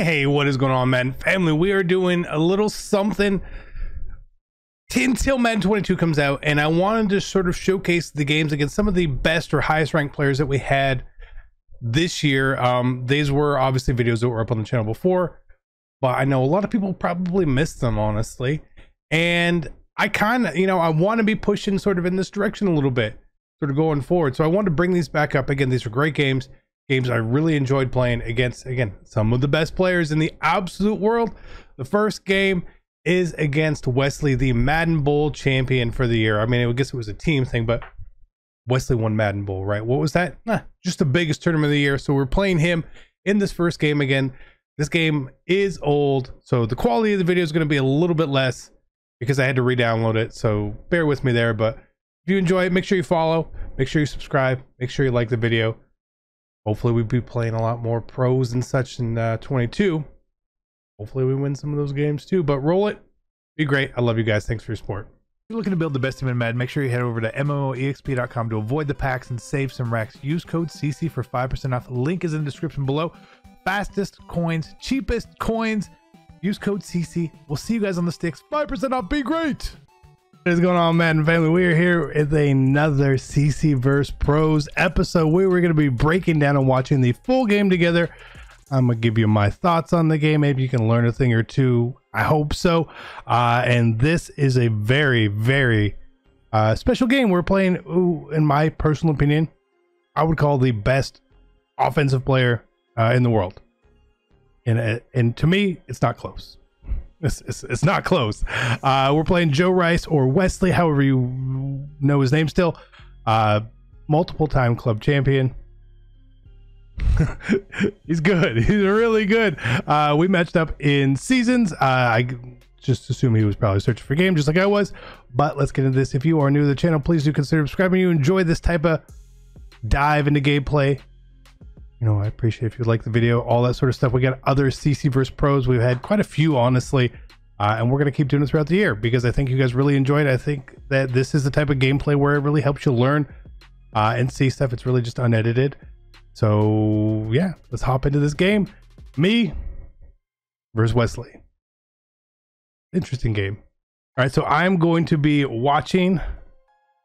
Hey, what is going on, Madden family? We are doing a little something until Madden 22 comes out, and I wanted to sort of showcase the games against some of the best or highest ranked players that we had this year. These were obviously videos that were up on the channel before, but I know a lot of people probably missed them, honestly. And I kind of, I want to be pushing sort of in this direction a little bit, sort of going forward. So I wanted to bring these back up again. These are great games I really enjoyed playing against, again, some of the best players in the absolute world. The first game is against Wesley, the Madden Bowl champion for the year. I mean, I guess it was a team thing, but Wesley won Madden Bowl, right? What was that? Just the biggest tournament of the year. So we're playing him in this first game again. This game is old, so the quality of the video is going to be a little bit less because I had to re-download it. So bear with me there. But if you enjoy it, make sure you follow, make sure you subscribe, make sure you like the video. Hopefully we'll be playing a lot more pros and such in 22. Hopefully we win some of those games too, but roll it. Be great. I love you guys. Thanks for your support. If you're looking to build the best team in Madden, make sure you head over to MMOEXP.com to avoid the packs and save some racks. Use code CC for 5% off. The link is in the description below. Fastest coins, cheapest coins. Use code CC. We'll see you guys on the sticks. 5% off. Be great. What is going on, Madden family? We are here with another CC vs Pros episode where we're going to be breaking down and watching the full game together. I'm going to give you my thoughts on the game. Maybe you can learn a thing or two. I hope so. And this is a very, very special game. We're playing, in my personal opinion, I would call the best offensive player in the world. And to me, it's not close. It's not close. We're playing Joe Rice, or Wesley, however you know his name still. Multiple time club champion. He's good. He's really good. We matched up in seasons. I just assume he was probably searching for game just like I was. But let's get into this. If you are new to the channel, please do consider subscribing. You enjoy this type of dive into gameplay, I appreciate if you like the video, all that sort of stuff. We got other CC vs Pros. We've had quite a few, honestly, and we're going to keep doing it throughout the year because I think you guys really enjoy it. I think that this is the type of gameplay where it really helps you learn and see stuff. It's really just unedited. So yeah, let's hop into this game. Me versus Wesley. Interesting game. All right, so I'm going to be watching at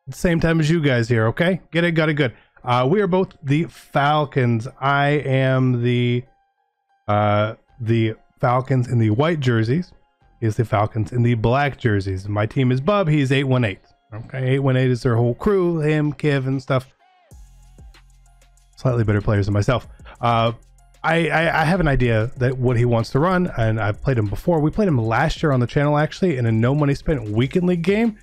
the same time as you guys here. Okay, get it, got it, good. We are both the Falcons. I am the Falcons in the white jerseys. He is the Falcons in the black jerseys. My team is Bub. He's 818. Okay, 818 is their whole crew. Him, Kiv, and stuff. Slightly better players than myself. I have an idea that what he wants to run, and I've played him before. We played him last year on the channel, actually, in a no money spent weekend league game,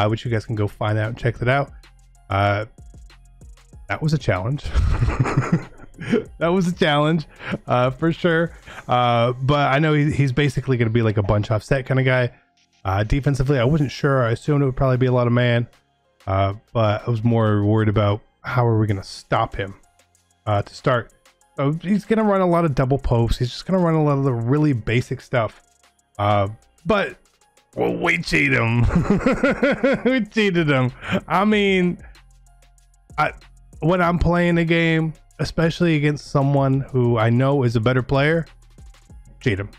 which you guys can go find out and check that out. That was a challenge. That was a challenge for sure. But I know he's basically going to be like a bunch offset kind of guy. Defensively, I wasn't sure. I assumed it would probably be a lot of man, but I was more worried about how are we going to stop him to start. So he's going to run a lot of double posts. He's just going to run a lot of the really basic stuff. But well, we cheat him. We cheated him. I mean, when I'm playing a game, especially against someone who I know is a better player, cheat him.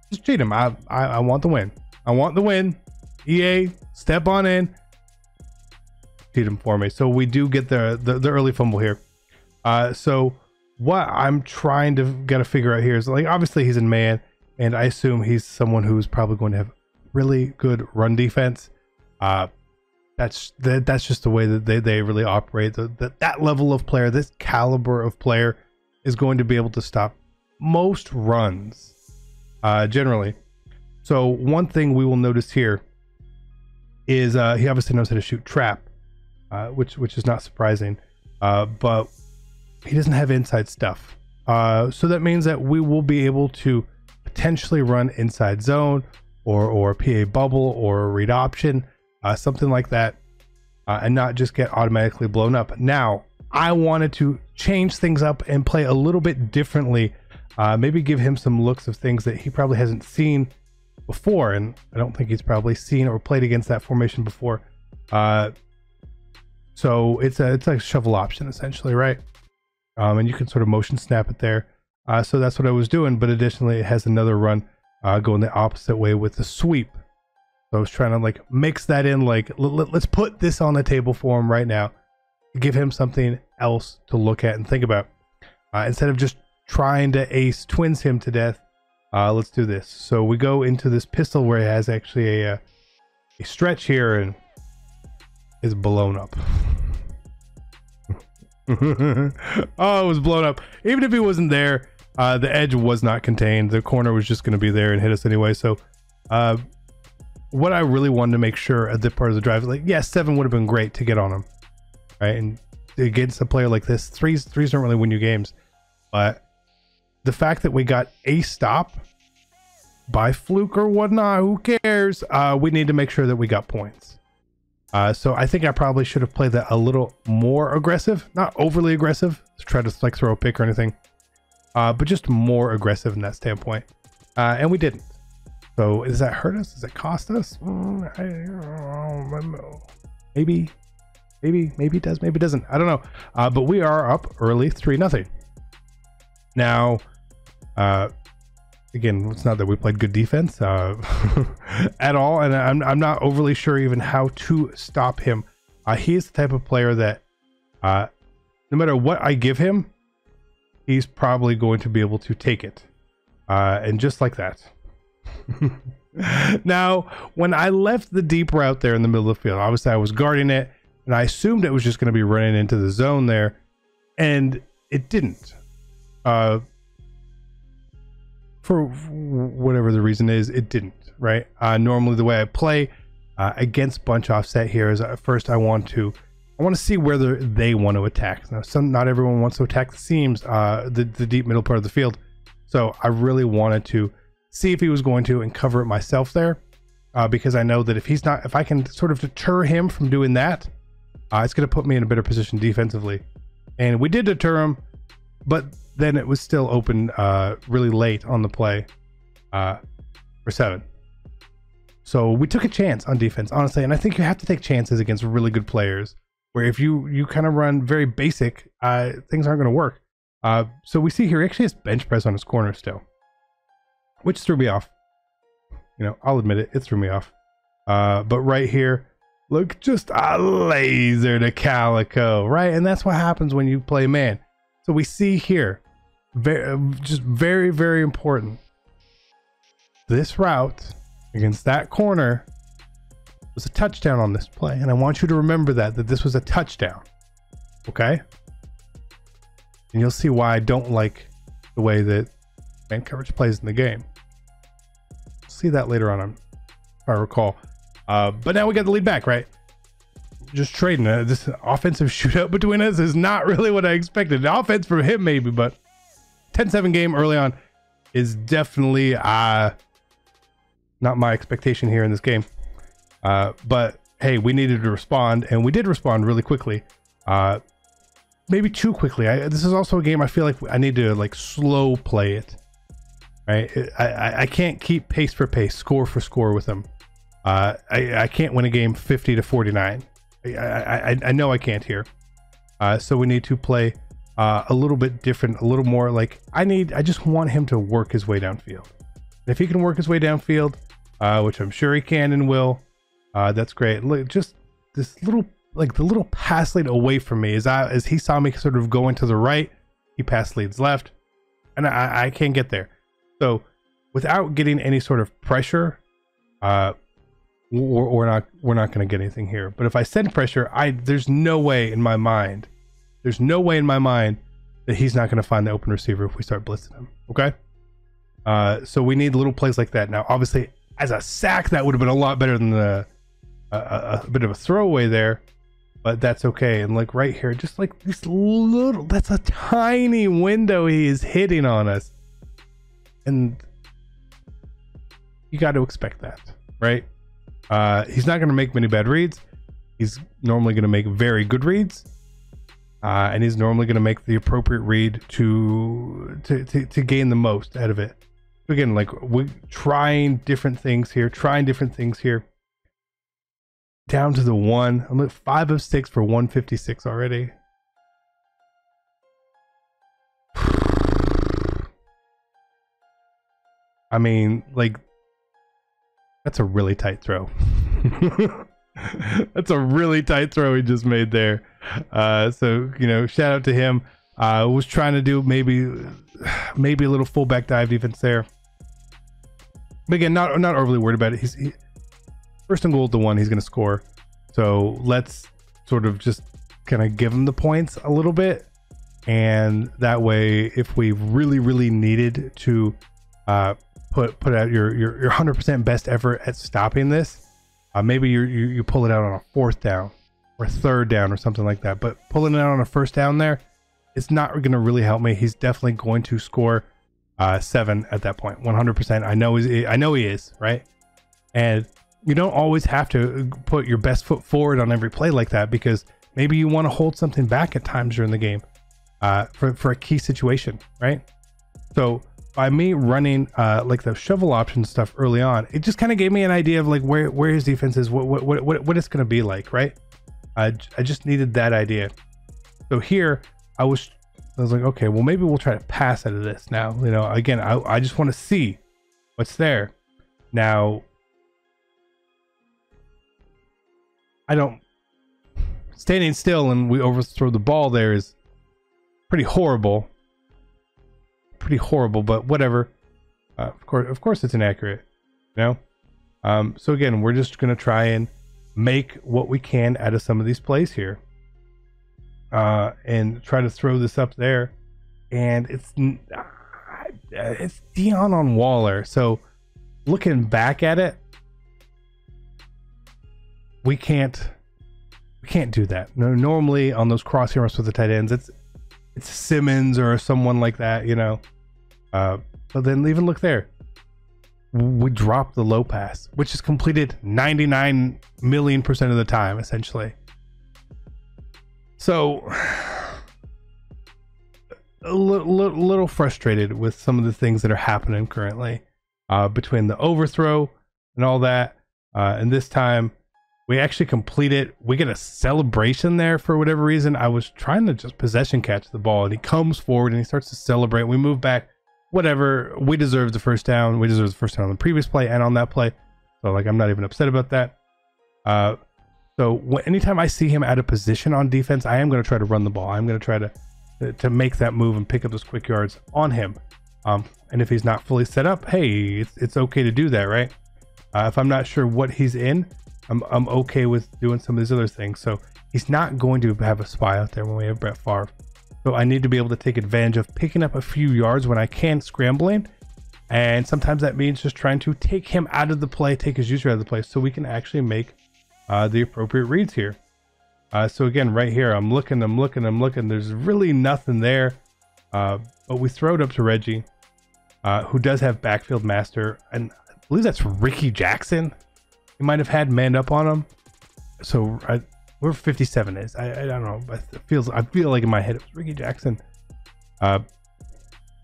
Just cheat him. I want the win. I want the win. EA, step on in. Cheat him for me. So we do get the early fumble here. So what I'm trying to figure out here is, like, obviously he's in man, and I assume he's someone who's probably going to have really good run defense. That's just the way that they really operate. That level of player, this caliber of player, is going to be able to stop most runs, generally. So one thing we will notice here is he obviously knows how to shoot trap, which is not surprising, but he doesn't have inside stuff. So that means that we will be able to potentially run inside zone or PA bubble or read option. Something like that, and not just get automatically blown up. Now, I wanted to change things up and play a little bit differently. Maybe give him some looks of things that he probably hasn't seen before, and I don't think he's probably seen or played against that formation before. So it's like a shovel option essentially, right? And you can sort of motion snap it there. So that's what I was doing. But additionally, it has another run going the opposite way with the sweep. So I was trying to like mix that in, like let's put this on the table for him right now, give him something else to look at and think about, instead of just trying to ace twins him to death. Let's do this. So we go into this pistol where it has actually a stretch here and is blown up. Oh, it was blown up. Even if he wasn't there, the edge was not contained. The corner was just going to be there and hit us anyway. So what I really wanted to make sure at this part of the drive, like, yeah, 7 would have been great to get on him, right? And against a player like this, threes don't really win you games. But the fact that we got a stop by fluke or whatnot, who cares? We need to make sure that we got points. So I think I probably should have played that a little more aggressive, not overly aggressive to try to like throw a pick or anything, but just more aggressive in that standpoint. And we didn't. So does that hurt us? Does it cost us? I don't know. Maybe it does. Maybe it doesn't. I don't know. But we are up early, 3-0. Now, again, it's not that we played good defense at all, and I'm not overly sure even how to stop him. He is the type of player that no matter what I give him, he's probably going to be able to take it, and just like that. Now, when I left the deep route there in the middle of the field, obviously I was guarding it, and I assumed it was just going to be running into the zone there, and it didn't. For whatever the reason is, it didn't, right? Normally the way I play against bunch offset here is first I want to see whether they want to attack. Now, not everyone wants to attack the seams, the deep middle part of the field. So I really wanted to see if he was going to and cover it myself there, because I know that if I can sort of deter him from doing that, it's going to put me in a better position defensively. And we did deter him, but then it was still open really late on the play for 7. So we took a chance on defense, honestly, and I think you have to take chances against really good players, where if you kind of run very basic, things aren't going to work. So we see here he actually has bench press on his corner still, which threw me off. You know, I'll admit it, it threw me off. But right here, look, just a laser to Calico, right? And that's what happens when you play man. So we see here, very, very important. This route against that corner was a touchdown on this play. And I want you to remember that this was a touchdown, okay? And you'll see why I don't like the way that man coverage plays in the game. See that later on, if I recall. But now we got the lead back, right? Just trading. This offensive shootout between us is not really what I expected. The offense from him maybe, but 10-7 game early on is definitely not my expectation here in this game. But hey, we needed to respond, and we did respond really quickly. Maybe too quickly. This is also a game I feel like I need to like slow play it. Right? I can't keep pace for pace, score for score with them. I can't win a game 50-49. I know I can't here. So we need to play a little bit different, a little more like I just want him to work his way downfield. If he can work his way downfield, which I'm sure he can and will, that's great. Look, just this little, like the little pass lead away from me as he saw me sort of going to the right, he pass leads left, and I can't get there. So without getting any sort of pressure, we're not going to get anything here. But if I send pressure, there's no way in my mind that he's not going to find the open receiver if we start blitzing him. Okay. So we need little plays like that. Now, obviously, as a sack, that would have been a lot better than a bit of a throwaway there, but that's okay. And like right here, just like this little, that's a tiny window he is hitting on us. And you got to expect that, right? He's not going to make many bad reads. He's normally going to make very good reads. And he's normally going to make the appropriate read to gain the most out of it. Again, like we're trying different things here, Down to the 1. I'm at 5 of 6 for 156 already. I mean, like, that's a really tight throw. That's a really tight throw he just made there. So, you know, shout out to him. Was trying to do maybe a little fullback dive defense there. But again, not overly worried about it. He first and goal at the 1, he's going to score. So let's sort of just kind of give him the points a little bit. And that way, if we really needed to put out your 100% best effort at stopping this, maybe you pull it out on a 4th down or 3rd down or something like that. But pulling it out on a 1st down there, it's not going to really help me. He's definitely going to score 7 at that point, 100%. I know he is, right? And you don't always have to put your best foot forward on every play like that, because maybe you want to hold something back at times during the game for a key situation, right? So by me running like the shovel option stuff early on, it just kind of gave me an idea of like where his defense is, what it's going to be like, right? I just needed that idea. So here I was like, okay, well, maybe we'll try to pass out of this now. You know, again, I just want to see what's there. Now, standing still and we overthrow the ball there is pretty horrible, but whatever. Of course it's inaccurate, you know? So again, we're just going to try and make what we can out of some of these plays here. And try to throw this up there, and it's Dion on Waller. So looking back at it, we can't do that. No, normally on those crossing routes with the tight ends, it's Simmons or someone like that, you know. But then even look there, we drop the low pass, which is completed 99 million% of the time, essentially. So a little frustrated with some of the things that are happening currently between the overthrow and all that. And this time we actually complete it. We get a celebration there for whatever reason. I was trying to just possession catch the ball, and he comes forward and he starts to celebrate. We move back, whatever. We deserve the first down. We deserve the first down on the previous play and on that play. So like, I'm not even upset about that. So anytime I see him out of position on defense, I am going to try to run the ball. I'm going to try to make that move and pick up those quick yards on him. And if he's not fully set up, hey, it's okay to do that, right? If I'm not sure what he's in, I'm okay with doing some of these other things. So he's not going to have a spy out there when we have Brett Favre. So I need to be able to take advantage of picking up a few yards when I can, scrambling. And sometimes that means just trying to take him out of the play, take his user out of the play, so we can actually make the appropriate reads here. So again, right here, I'm looking. There's really nothing there. But we throw it up to Reggie, who does have backfield master, and I believe that's Ricky Jackson. He might have had manned up on him. So where 57 is, I don't know. I feel like in my head it was Ricky Jackson. It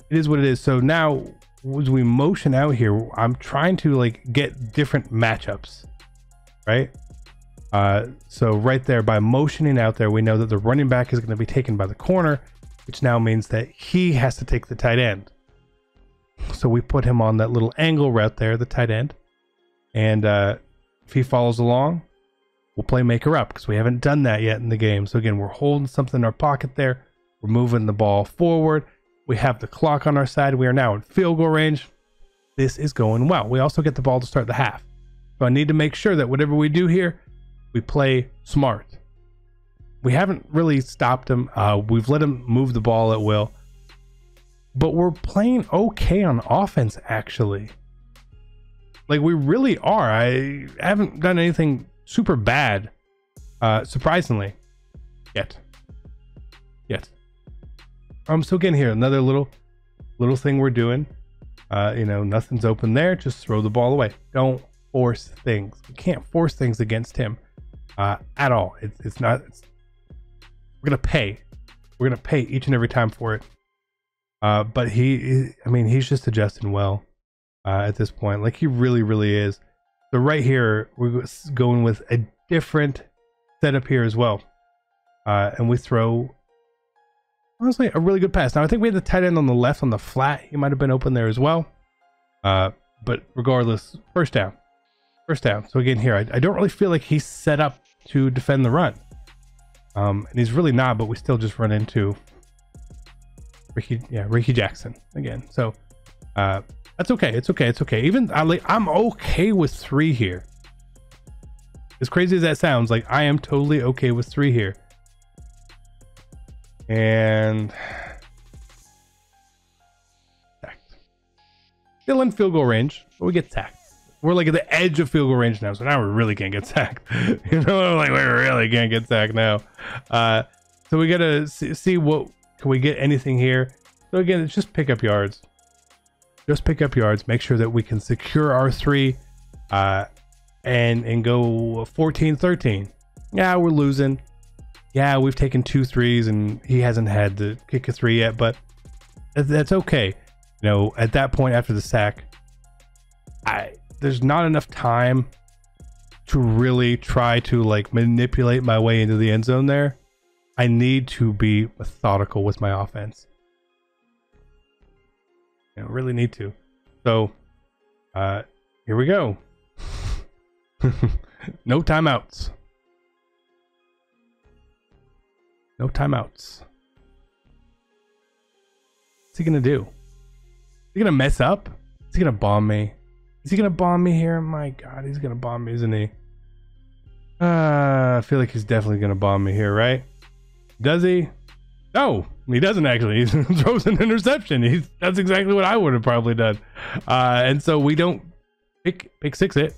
is what it is. So now as we motion out here, I'm trying to like get different matchups, right? So right there, by motioning out there, we know that the running back is going to be taken by the corner, which now means that he has to take the tight end. So we put him on that little angle route there, the tight end. And if he follows along, we'll play maker up, because we haven't done that yet in the game. So again, we're holding something in our pocket there. We're moving the ball forward. We have the clock on our side. We are now in field goal range. This is going well. We also get the ball to start the half. So I need to make sure that whatever we do here, we play smart. We haven't really stopped him. We've let him move the ball at will. But we're playing okay on offense, actually. Like, we really are. I haven't done anything super bad, surprisingly, yet. So again here, another little thing we're doing. You know, nothing's open there. Just throw the ball away. Don't force things. We can't force things against him at all. It's not. We're gonna pay. We're gonna pay each and every time for it. But he's just adjusting well at this point. Like, he really is. So right here, we're going with a different setup here as well. And we throw, honestly, a really good pass. Now, I think we had the tight end on the left on the flat. He might have been open there as well. but regardless, first down. First down. So again here, I don't really feel like he's set up to defend the run. And he's really not, but we still just run into Ricky Jackson again. So that's okay. It's okay. It's okay. Even I'm okay with 3 here. As crazy as that sounds, like I am totally okay with 3 here. And sacked. Still in field goal range, but we get sacked. We're like at the edge of field goal range now, so now we really can't get sacked. You know, like we really can't get sacked now. So we gotta see what can we get anything here. So again, it's just pick up yards. Just pick up yards. Make sure that we can secure our 3, and go 14-13. Yeah, we're losing. Yeah, we've taken 2 threes, and he hasn't had to kick a 3 yet, but that's okay. You know, at that point after the sack, there's not enough time to really try to like manipulate my way into the end zone there. I need to be methodical with my offense. You know, really need to. So, here we go. No timeouts. No timeouts. What's he gonna do? Is he gonna mess up? Is he gonna bomb me? Is he gonna bomb me here? My God, he's gonna bomb me, isn't he? I feel like he's definitely gonna bomb me here, right? Does he? No, he doesn't actually. He throws an interception. That's exactly what I would have probably done. And so we don't pick 6 it.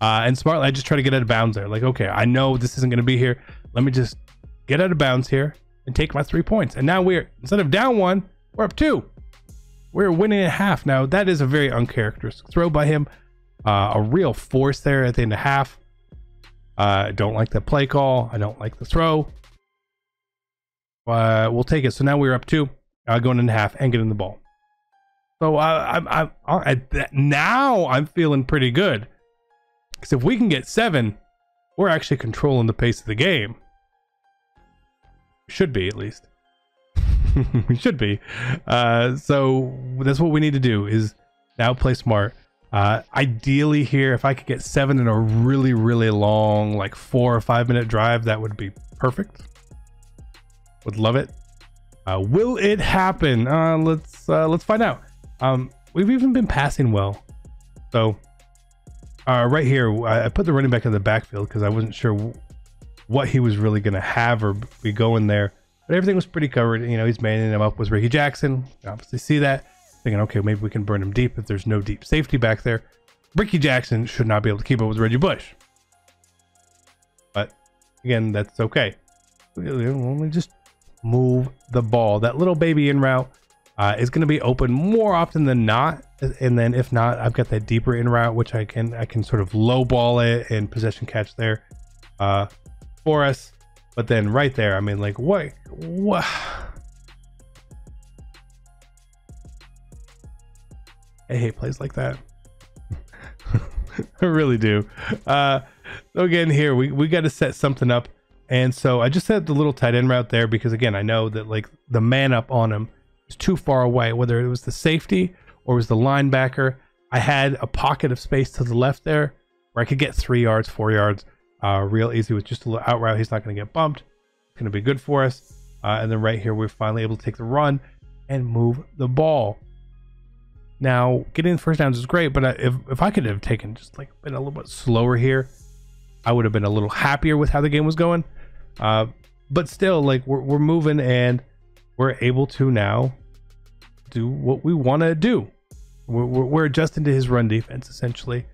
And smartly, I just try to get out of bounds there. Like, okay, I know this isn't gonna be here. Let me just get out of bounds here and take my 3 points. And now instead of down 1, we're up 2. We're winning at half. Now that is a very uncharacteristic throw by him. A real force there at the end of half. I don't like that play call. I don't like the throw. We'll take it. So now we're up 2, going into half and getting the ball. So now I'm feeling pretty good, because if we can get 7, we're actually controlling the pace of the game. Should be, at least. We should be. So that's what we need to do, is now play smart. Ideally here, if I could get 7 in a really, really long, like 4 or 5 minute drive, that would be perfect. Would love it. Will it happen? Let's find out. We've even been passing well. So right here, I put the running back in the backfield because I wasn't sure what he was really going to have or be going there. But everything was pretty covered. You know, he's manning him up with Ricky Jackson. You obviously see that. Thinking, okay, maybe we can burn him deep if there's no deep safety back there. Ricky Jackson should not be able to keep up with Reggie Bush. But again, that's okay. Only just move the ball. That little baby in route is going to be open more often than not. And then if not, I've got that deeper in route, which I can sort of low ball it and possession catch there for us. But then right there, I mean, like, what? I hate plays like that. I really do. So again, here we got to set something up. And so I just set the little tight end route there because, again, I know that like the man up on him is too far away, whether it was the safety or it was the linebacker. I had a pocket of space to the left there where I could get 3 yards, 4 yards real easy with just a little out route. He's not going to get bumped. It's going to be good for us. And then right here, we're finally able to take the run and move the ball. Now, getting the first downs is great, but if I could have taken just like been a little bit slower here, I would have been a little happier with how the game was going. But still, like we're moving and we're able to now do what we want to do. We're adjusting to his run defense essentially.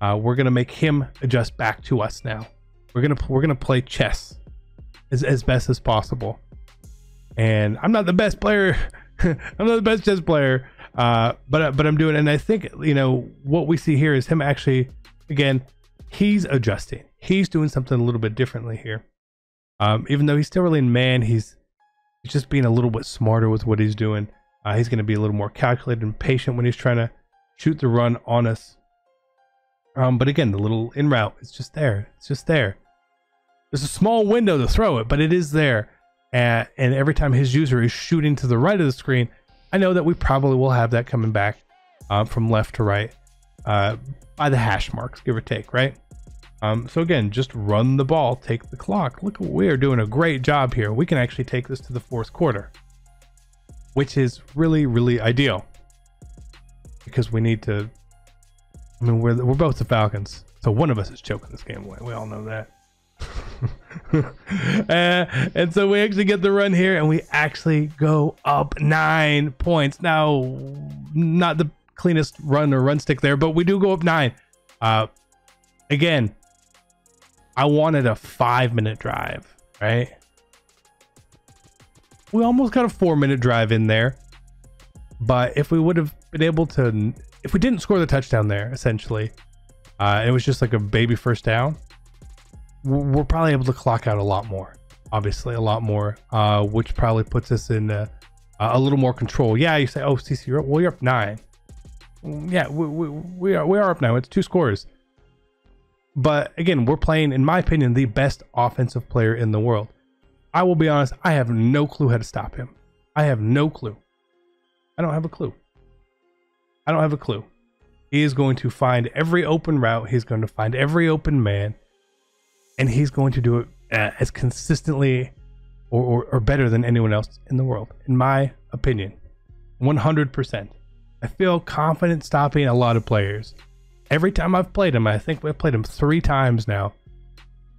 We're gonna make him adjust back to us now. We're gonna play chess as best as possible. And I'm not the best player. I'm not the best chess player. But I'm doing it, and I think, you know, what we see here is him actually, again, he's adjusting. He's doing something a little bit differently here. Even though he's still really in man, he's just being a little bit smarter with what he's doing. He's going to be a little more calculated and patient when he's trying to shoot the run on us. But again, the little in route, it's just there. It's just there. There's a small window to throw it, but it is there. And every time his user is shooting to the right of the screen, I know that we probably will have that coming back from left to right. by the hash marks, give or take, right? So again, just run the ball, take the clock. Look, we are doing a great job here. We can actually take this to the fourth quarter, which is really, really ideal, because we need to. I mean, we're both the Falcons, so one of us is choking this game away. We all know that. And so we actually get the run here, and we actually go up 9 points. Now, not the cleanest run or run stick there, but we do go up 9. Again, I wanted a 5-minute drive, right? We almost got a 4-minute drive in there, but if we would have been able to, if we didn't score the touchdown there, essentially, it was just like a baby first down, we're probably able to clock out a lot more, obviously a lot more, which probably puts us in a little more control. Yeah, you say, oh, CC, you're up 9. Yeah, we are up now. It's 2 scores. But again, we're playing, in my opinion, the best offensive player in the world. I will be honest, I have no clue how to stop him. I have no clue. I don't have a clue. I don't have a clue. He is going to find every open route. He's going to find every open man. And he's going to do it as consistently or better than anyone else in the world, in my opinion. 100%. I feel confident stopping a lot of players. Every time I've played him, I think we've played him 3 times now,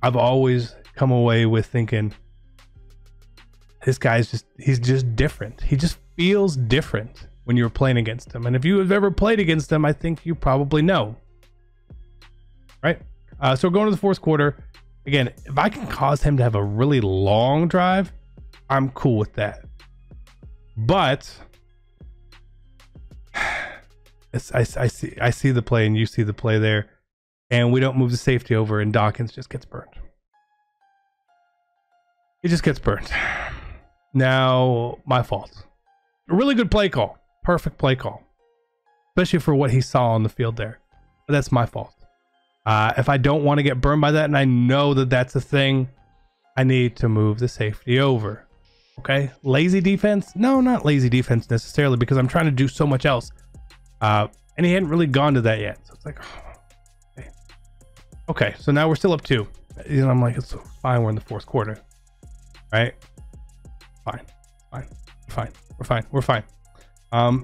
I've always come away with thinking, this guy's he's just different. He just feels different when you're playing against him. And if you have ever played against him, I think you probably know. Right? So we're going to the fourth quarter. Again, if I can cause him to have a really long drive, I'm cool with that. But I see the play, and you see the play there, and we don't move the safety over, and Dawkins just gets burned. He just gets burned. Now, my fault. A really good play call. Perfect play call. Especially for what he saw on the field there. But that's my fault. If I don't want to get burned by that, and I know that that's a thing, I need to move the safety over. Okay? Lazy defense? No, not lazy defense necessarily, because I'm trying to do so much else. And he hadn't really gone to that yet. So it's like, oh, okay, so now we're still up 2. And I'm like, it's fine, we're in the fourth quarter. Right? We're fine.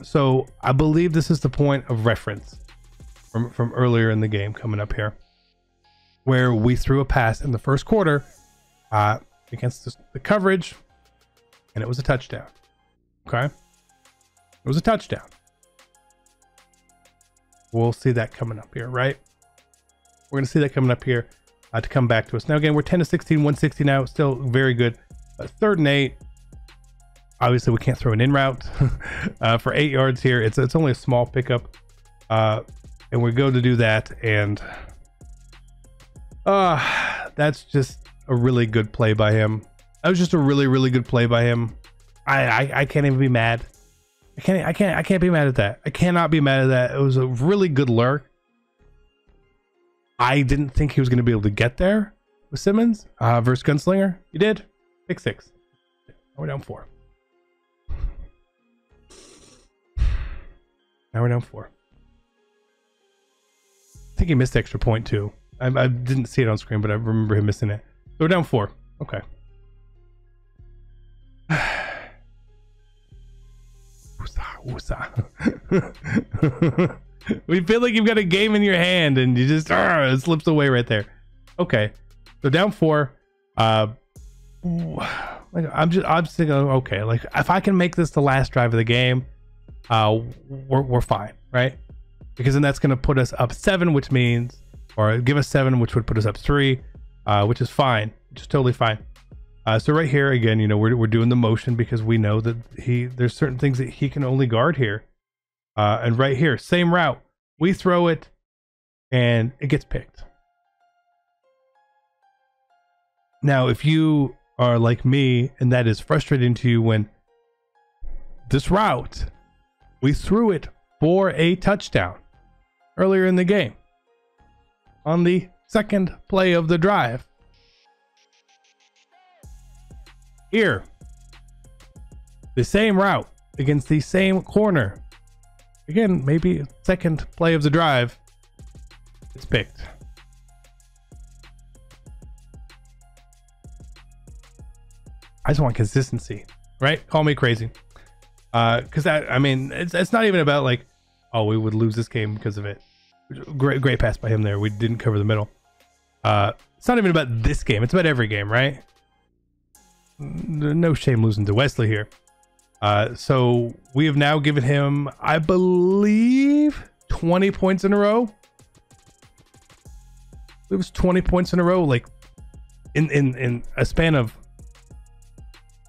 So I believe this is the point of reference from earlier in the game coming up here, where we threw a pass in the first quarter against the coverage, and it was a touchdown. Okay? It was a touchdown. We'll see that coming up here, right? We're going to see that coming up here to come back to us. Now, again, we're 10-16, 160 now. Still very good. 3rd and 8. Obviously, we can't throw an in route for 8 yards here. It's only a small pickup. And we go to do that. And that's just a really good play by him. That was just a really, really good play by him. I can't even be mad. I can't be mad at that. I cannot be mad at that. It was a really good lurk. I didn't think he was going to be able to get there with Simmons versus Gunslinger. He did. Pick 6. Now we're down 4. Now we're down 4. I think he missed the extra point too. I didn't see it on screen, but I remember him missing it. So we're down 4. Okay. We feel like you've got a game in your hand and you just it slips away right there. Okay, so down 4. I'm just thinking, okay, like if I can make this the last drive of the game, we're fine, right? Because then that's going to put us up 7, which means, or give us 7, which would put us up 3, which is fine, which is totally fine. So right here again, you know, we're doing the motion because we know that there's certain things that he can only guard here. And right here, same route, we throw it and it gets picked. Now, if you are like me and that is frustrating to you, when this route, we threw it for a touchdown earlier in the game on the 2nd play of the drive. Here, the same route against the same corner. Again, maybe 2nd play of the drive. It's picked. I just want consistency, right? Call me crazy. Because I mean, it's not even about like, oh, we would lose this game because of it. Great pass by him there. We didn't cover the middle. It's not even about this game. It's about every game, right? No shame losing to Wesley here. So we have now given him, I believe, 20 points in a row. It was 20 points in a row, like in a span of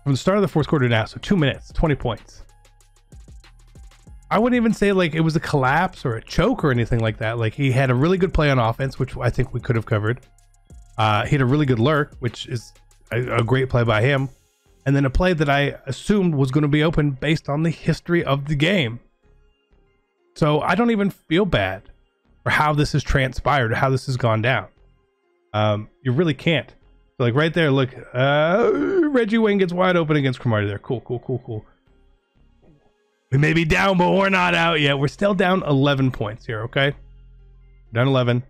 from the start of the fourth quarter now. So 2 minutes, 20 points. I wouldn't even say like it was a collapse or a choke or anything like that. Like he had a really good play on offense, which I think we could have covered. He had a really good lurk, which is a great play by him. And then a play that I assumed was going to be open based on the history of the game. So I don't even feel bad for how this has transpired, or how this has gone down. You really can't. So like right there, look, Reggie Wayne gets wide open against Cromartie there. Cool. We may be down, but we're not out yet. We're still down 11 points here, okay? Down 11.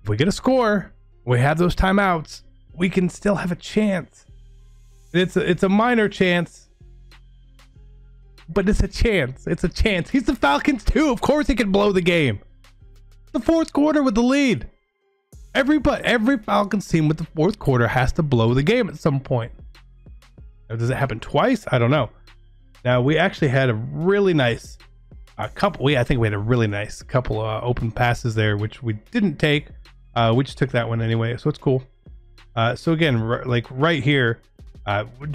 If we get a score, we have those timeouts, we can still have a chance. It's a minor chance, but it's a chance. It's a chance. He's the Falcons too. Of course he can blow the game. The fourth quarter with the lead. Every Falcons team with the fourth quarter has to blow the game at some point. Now, does it happen twice? I don't know. Now we actually had a really nice couple. I think we had a really nice couple open passes there, which we didn't take. We just took that one anyway, so it's cool. So again, like right here,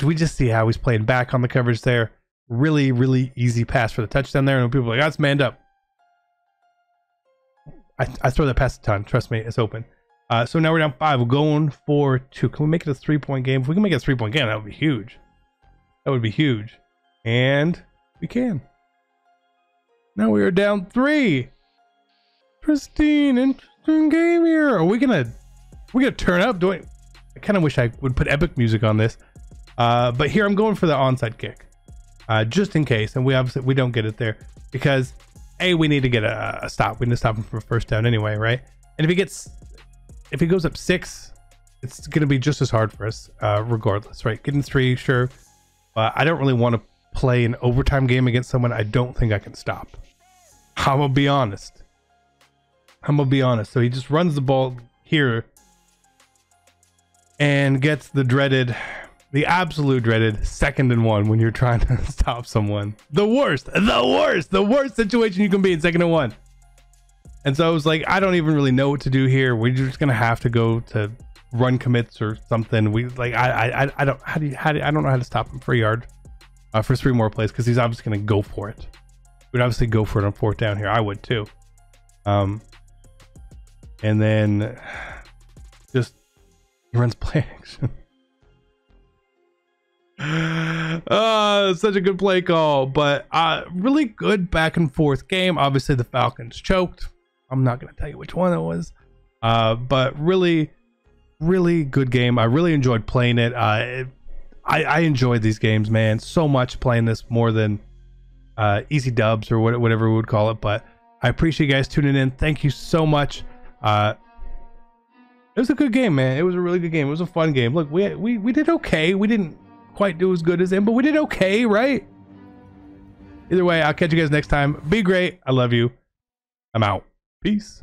we just see how he's playing back on the coverage there. Really easy pass for the touchdown there, and people are like, that's manned up. I throw that pass a ton. Trust me, it's open. So now we're down 5. We're going for 2. Can we make it a 3-point game? If we can make it a 3-point game, that would be huge. That would be huge. And we can. Now we are down 3. Pristine, interesting game here. Are we gonna turn up? I kind of wish I would put epic music on this. But here I'm going for the onside kick. Just in case, and we don't get it there because we need to get a stop. We need to stop him from a first down anyway, right? And if he goes up 6, it's going to be just as hard for us, regardless, right? Getting 3, sure. But I don't really want to play an overtime game against someone I don't think I can stop. I'm gonna be honest. So he just runs the ball here and gets the absolute dreaded 2nd and 1 when you're trying to stop someone. The worst situation you can be in 2nd and 1. And so I was like, I don't even really know what to do here. We're just gonna have to go to run commits or something. I don't know how to stop him for a yard for 3 more plays, because he's obviously gonna go for it. We'd obviously go for it on 4th down here. I would too. And then just he runs play action. Such a good play call, but really good back and forth game. Obviously the Falcons choked. I'm not going to tell you which one it was, but really good game. I really enjoyed playing it. I enjoyed these games, man, so much, playing this more than easy dubs or whatever we would call it. But I appreciate you guys tuning in. Thank you so much. It was a good game, man. It was a really good game. It was a fun game. Look, we did okay. We didn't quite do as good as him, but we did okay, right? Either way, I'll catch you guys next time. Be great. I love you. I'm out. Peace.